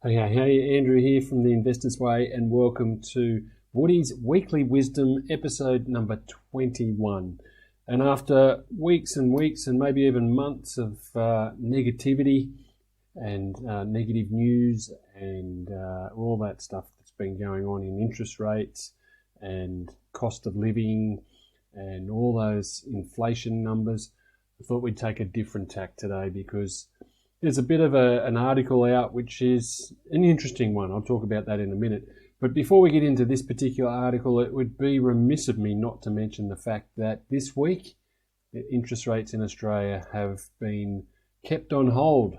Hey, Andrew here from The Investor's Way, and welcome to Woody's Weekly Wisdom, episode number 21. And after weeks and weeks and maybe even months of negativity and negative news and all that stuff that's been going on in interest rates and cost of living and all those inflation numbers, I thought we'd take a different tack today because there's a bit of an article out which is an interesting one. I'll talk about that in a minute. But before we get into this particular article, it would be remiss of me not to mention the fact that this week, the interest rates in Australia have been kept on hold,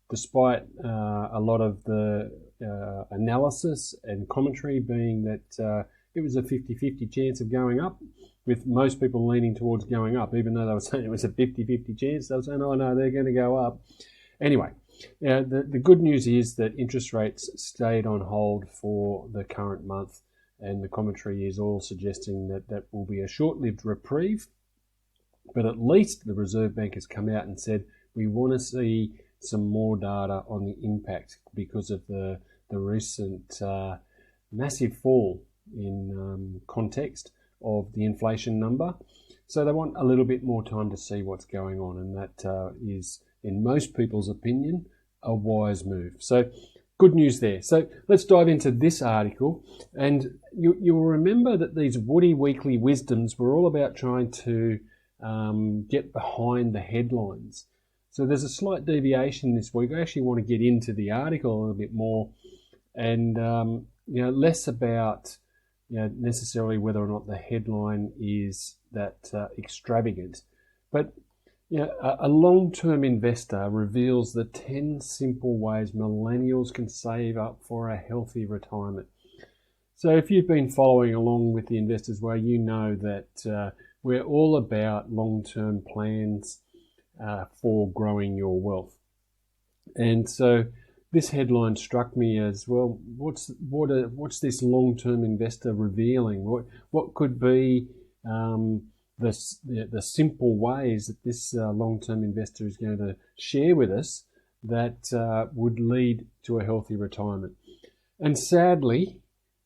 despite a lot of the analysis and commentary being that it was a 50-50 chance of going up, with most people leaning towards going up, even though they were saying it was a 50-50 chance. They were saying, oh no, they're going to go up. Anyway, the good news is that interest rates stayed on hold for the current month, and the commentary is all suggesting that that will be a short-lived reprieve. But at least the Reserve Bank has come out and said we want to see some more data on the impact because of the recent massive fall in context of the inflation number. So they want a little bit more time to see what's going on, and that is, in most people's opinion, a wise move. So good news there. So let's dive into this article. And you will remember that these Woody Weekly Wisdoms were all about trying to get behind the headlines. So there's a slight deviation this week. I actually want to get into the article a little bit more and less about necessarily whether or not the headline is that extravagant. But a long-term investor reveals the 10 simple ways millennials can save up for a healthy retirement. So if you've been following along with the Investor's Way, you know that we're all about long-term plans for growing your wealth. And so this headline struck me as, well, what's this long-term investor revealing? What could be the simple ways that this long-term investor is going to share with us that would lead to a healthy retirement? And sadly,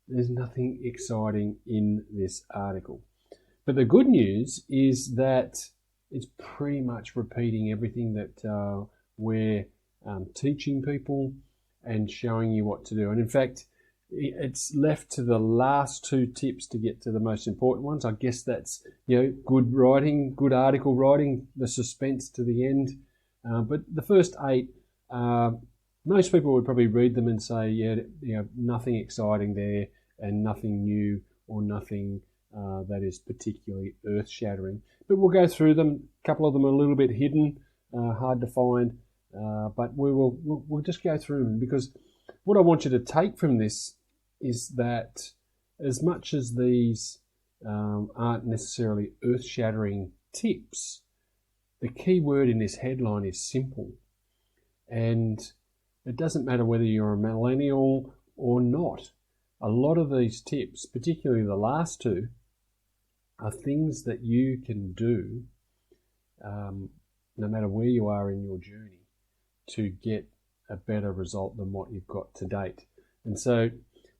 there's nothing exciting in this article. But the good news is that it's pretty much repeating everything that we're teaching people and showing you what to do. And in fact, it's left to the last two tips to get to the most important ones. I guess that's good writing, good article writing, the suspense to the end. But the first 8, most people would probably read them and say, nothing exciting there and nothing new or nothing that is particularly earth-shattering. But we'll go through them. A couple of them are a little bit hidden, hard to find, but we'll just go through them, because what I want you to take from this is that as much as these aren't necessarily earth-shattering tips, the key word in this headline is simple. And it doesn't matter whether you're a millennial or not. A lot of these tips, particularly the last 2, are things that you can do no matter where you are in your journey to get a better result than what you've got to date. And so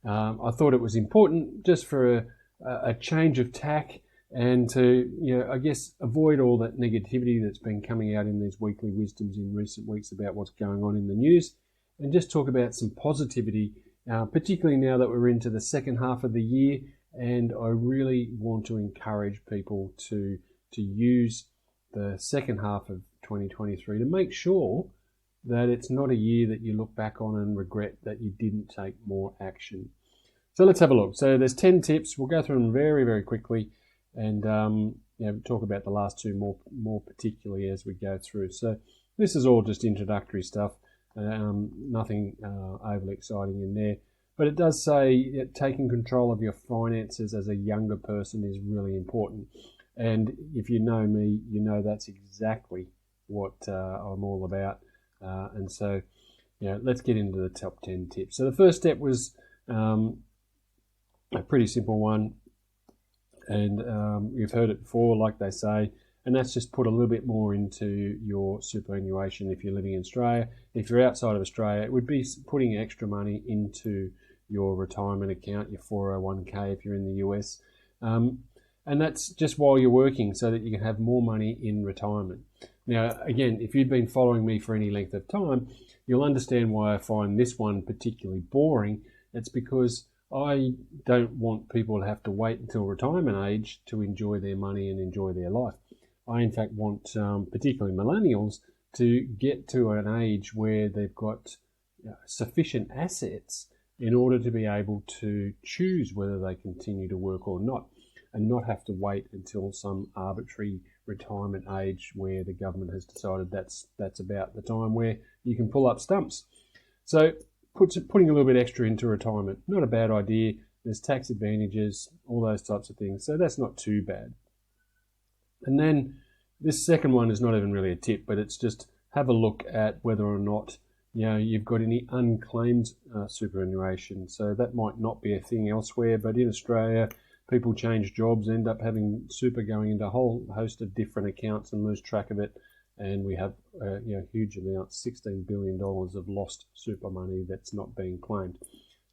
I thought it was important just for a change of tack and to, I guess, avoid all that negativity that's been coming out in these weekly wisdoms in recent weeks about what's going on in the news, and just talk about some positivity, particularly now that we're into the second half of the year. And I really want to encourage people to use the second half of 2023 to make sure that it's not a year that you look back on and regret that you didn't take more action. So let's have a look. So there's 10 tips. We'll go through them very, very quickly and talk about the last 2 more particularly as we go through. So this is all just introductory stuff, nothing overly exciting in there. But it does say that taking control of your finances as a younger person is really important. And if you know me, you know that's exactly what I'm all about. And so, let's get into the top 10 tips. So the first step was a pretty simple one. And you've heard it before, like they say, and that's just put a little bit more into your superannuation if you're living in Australia. If you're outside of Australia, it would be putting extra money into your retirement account, your 401k if you're in the US. And that's just while you're working so that you can have more money in retirement. Now, again, if you've been following me for any length of time, you'll understand why I find this one particularly boring. It's because I don't want people to have to wait until retirement age to enjoy their money and enjoy their life. I, in fact, want particularly millennials to get to an age where they've got sufficient assets in order to be able to choose whether they continue to work or not, and not have to wait until some arbitrary retirement age where the government has decided that's about the time where you can pull up stumps. So putting a little bit extra into retirement, not a bad idea. There's tax advantages, all those types of things. So that's not too bad. And then this second one is not even really a tip, but it's just have a look at whether or not you've got any unclaimed superannuation. So that might not be a thing elsewhere, but in Australia, people change jobs, end up having super going into a whole host of different accounts and lose track of it. And we have huge amounts, $16 billion of lost super money that's not being claimed.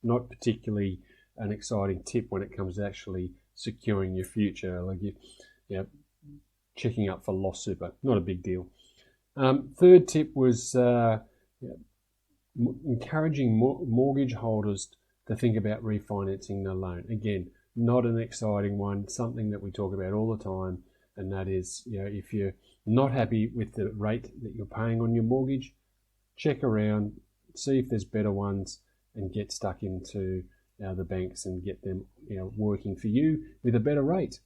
Not particularly an exciting tip when it comes to actually securing your future. Like checking up for lost super, not a big deal. Third tip was encouraging mortgage holders to think about refinancing their loan. Again, not an exciting one, something that we talk about all the time, and that is, if you're not happy with the rate that you're paying on your mortgage, check around, see if there's better ones, and get stuck into the banks and get them working for you with a better rate.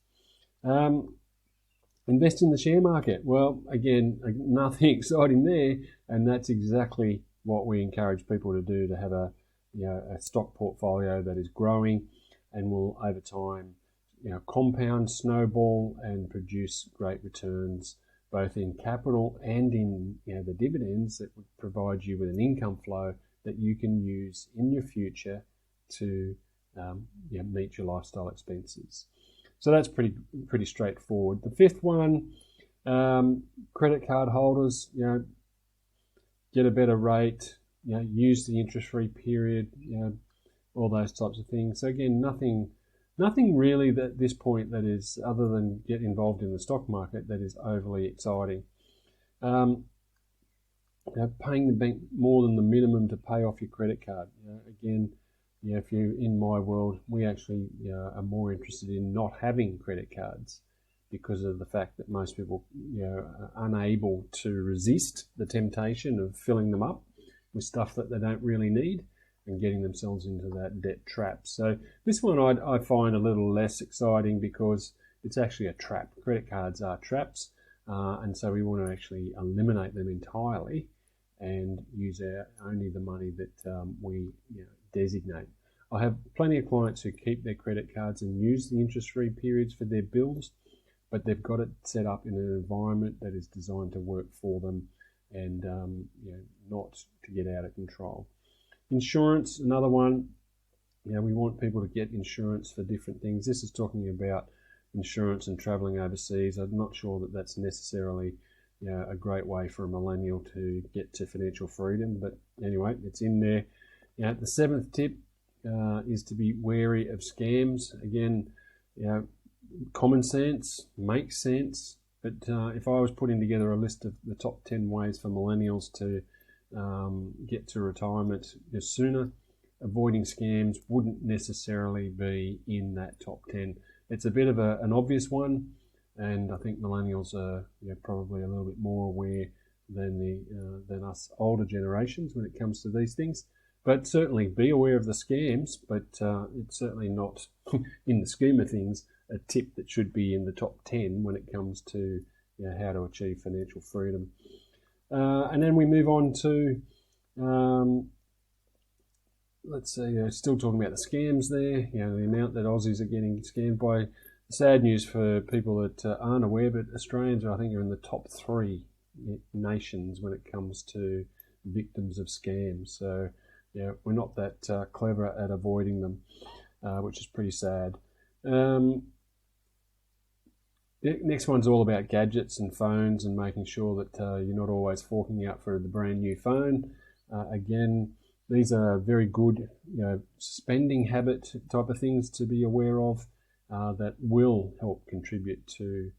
Invest in the share market. Well, again, nothing exciting there, and that's exactly what we encourage people to do, to have a stock portfolio that is growing and will over time compound, snowball, and produce great returns both in capital and in the dividends that would provide you with an income flow that you can use in your future to meet your lifestyle expenses. So that's pretty straightforward. The fifth one, credit card holders, get a better rate, use the interest-free period, all those types of things. So again, nothing really at this point that is, other than get involved in the stock market, that is overly exciting. Paying the bank more than the minimum to pay off your credit card. Again, if you're in my world, we actually are more interested in not having credit cards because of the fact that most people are unable to resist the temptation of filling them up with stuff that they don't really need and getting themselves into that debt trap. So this one I find a little less exciting because it's actually a trap. Credit cards are traps, and so we want to actually eliminate them entirely and use only the money that we designate. I have plenty of clients who keep their credit cards and use the interest-free periods for their bills, but they've got it set up in an environment that is designed to work for them and not to get out of control. Insurance, another one. We want people to get insurance for different things. This is talking about insurance and traveling overseas. I'm not sure that that's necessarily a great way for a millennial to get to financial freedom, but anyway, it's in there. The seventh tip is to be wary of scams. Again, common sense makes sense, but if I was putting together a list of the top 10 ways for millennials to get to retirement sooner, avoiding scams wouldn't necessarily be in that top 10. It's a bit of an obvious one, and I think millennials are probably a little bit more aware than us older generations when it comes to these things. But certainly be aware of the scams, but it's certainly not, in the scheme of things, a tip that should be in the top 10 when it comes to how to achieve financial freedom. And then we move on to, let's see, still talking about the scams there, the amount that Aussies are getting scammed by. Sad news for people that aren't aware, but Australians, I think, are in the top 3 nations when it comes to victims of scams. So, we're not that clever at avoiding them, which is pretty sad. The next one's all about gadgets and phones and making sure that you're not always forking out for the brand new phone. Again, these are very good, spending habit type of things to be aware of that will help contribute to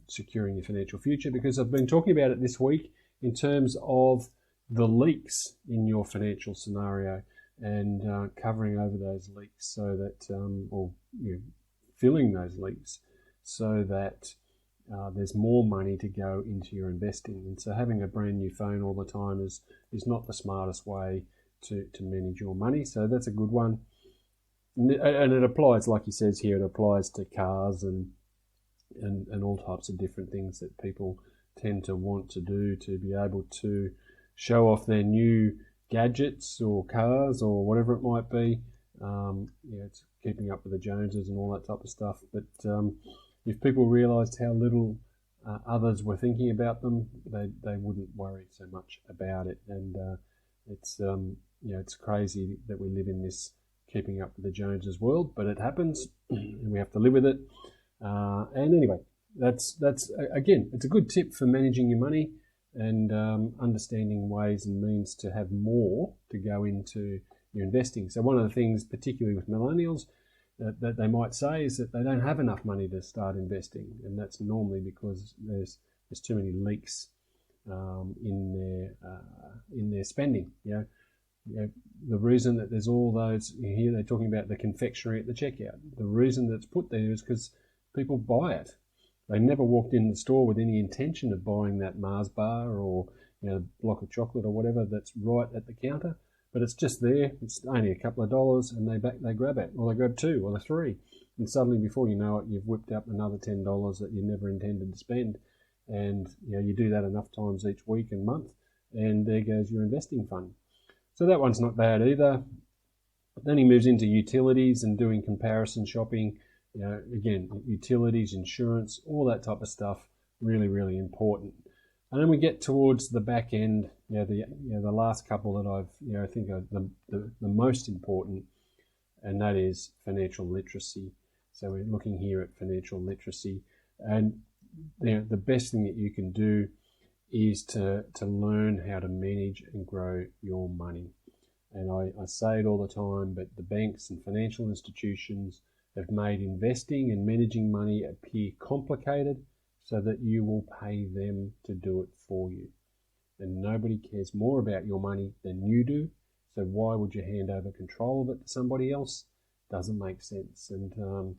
securing your financial future, because I've been talking about it this week in terms of the leaks in your financial scenario and covering over those leaks so that, or filling those leaks so that there's more money to go into your investing. And so having a brand new phone all the time is not the smartest way to manage your money. So that's a good one. And it applies, like he says here, it applies to cars and all types of different things that people tend to want to do to be able to show off their new gadgets or cars or whatever it might be. It's keeping up with the Joneses and all that type of stuff. But if people realised how little others were thinking about them, they wouldn't worry so much about it. And it's crazy that we live in this keeping up with the Joneses world, but it happens, and we have to live with it. And anyway, that's again, it's a good tip for managing your money and understanding ways and means to have more to go into your investing. So one of the things, particularly with millennials, that they might say is that they don't have enough money to start investing, and that's normally because there's too many leaks in their spending. The reason that there's all those here, they're talking about the confectionery at the checkout. The reason that's put there is because people buy it. They never walked in the store with any intention of buying that Mars bar or block of chocolate or whatever that's right at the counter. But it's just there. It's only a couple of dollars, and they grab it, or they grab two, or the three, and suddenly, before you know it, you've whipped up another $10 that you never intended to spend, and you do that enough times each week and month, and there goes your investing fund. So that one's not bad either. Then he moves into utilities and doing comparison shopping. Again, utilities, insurance, all that type of stuff, really, really important. And then we get towards the back end, the last couple that I think are the most important, and that is financial literacy. So we're looking here at financial literacy, and the best thing that you can do is to learn how to manage and grow your money. And I say it all the time, but the banks and financial institutions have made investing and managing money appear complicated, so that you will pay them to do it for you. And nobody cares more about your money than you do. So why would you hand over control of it to somebody else? Doesn't make sense. And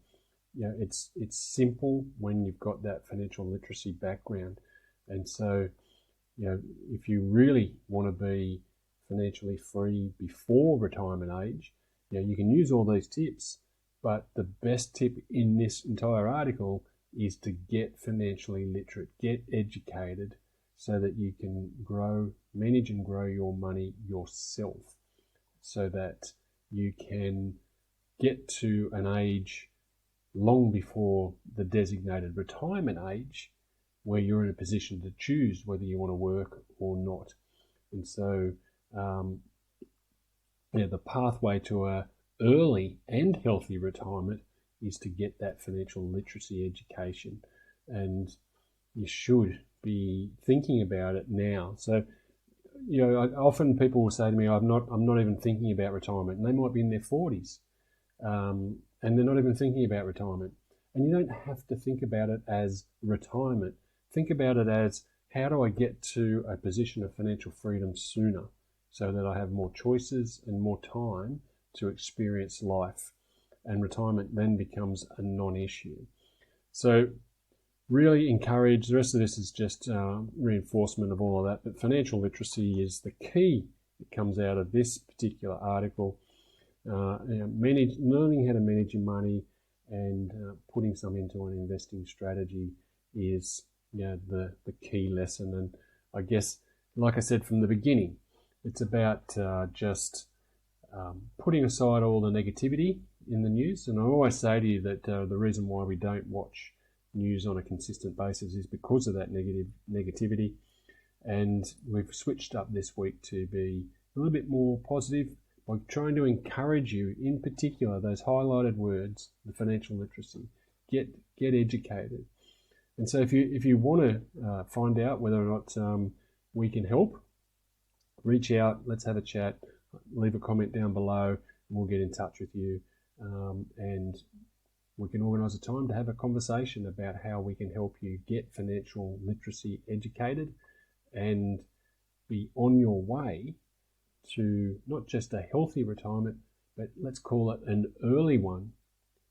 it's simple when you've got that financial literacy background. And so if you really want to be financially free before retirement age, you can use all these tips. But the best tip in this entire article is to get financially literate, get educated, so that you can manage and grow your money yourself, so that you can get to an age long before the designated retirement age where you're in a position to choose whether you want to work or not. And so the pathway to a early and healthy retirement is to get that financial literacy education, and you should be thinking about it now. So, often people will say to me, I'm not even thinking about retirement, and they might be in their 40s, and they're not even thinking about retirement. And you don't have to think about it as retirement. Think about it as, how do I get to a position of financial freedom sooner, so that I have more choices and more time to experience life, and retirement then becomes a non-issue. So really encourage, the rest of this is just reinforcement of all of that, but financial literacy is the key that comes out of this particular article. Learning how to manage your money and putting some into an investing strategy is the key lesson. And I guess, like I said from the beginning, it's about just putting aside all the negativity in the news. And I always say to you that the reason why we don't watch news on a consistent basis is because of that negativity. And we've switched up this week to be a little bit more positive by trying to encourage you, in particular, those highlighted words, the financial literacy, get educated. And so if you want to find out whether or not we can help, reach out, let's have a chat, leave a comment down below, and we'll get in touch with you. And we can organise a time to have a conversation about how we can help you get financial literacy educated and be on your way to not just a healthy retirement, but let's call it an early one,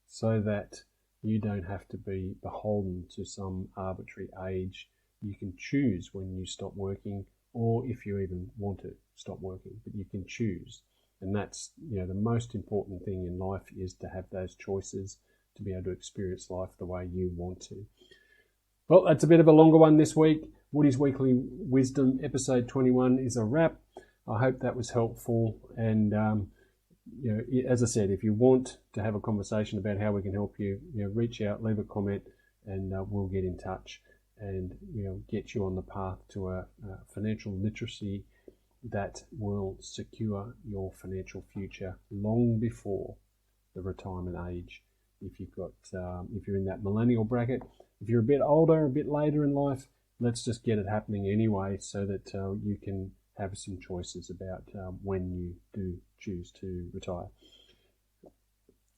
so that you don't have to be beholden to some arbitrary age. You can choose when you stop working, or if you even want to stop working, but you can choose. And that's, the most important thing in life is to have those choices, to be able to experience life the way you want to. Well, that's a bit of a longer one this week. Woody's Weekly Wisdom, episode 21 is a wrap. I hope that was helpful. And, as I said, if you want to have a conversation about how we can help you, reach out, leave a comment, and we'll get in touch and get you on the path to a financial literacy that will secure your financial future long before the retirement age. If you're in that millennial bracket, if you're a bit older, a bit later in life, let's just get it happening anyway, so that you can have some choices about when you do choose to retire.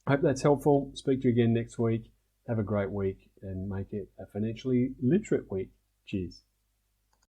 I hope that's helpful. Speak to you again next week. Have a great week and make it a financially literate week. Cheers.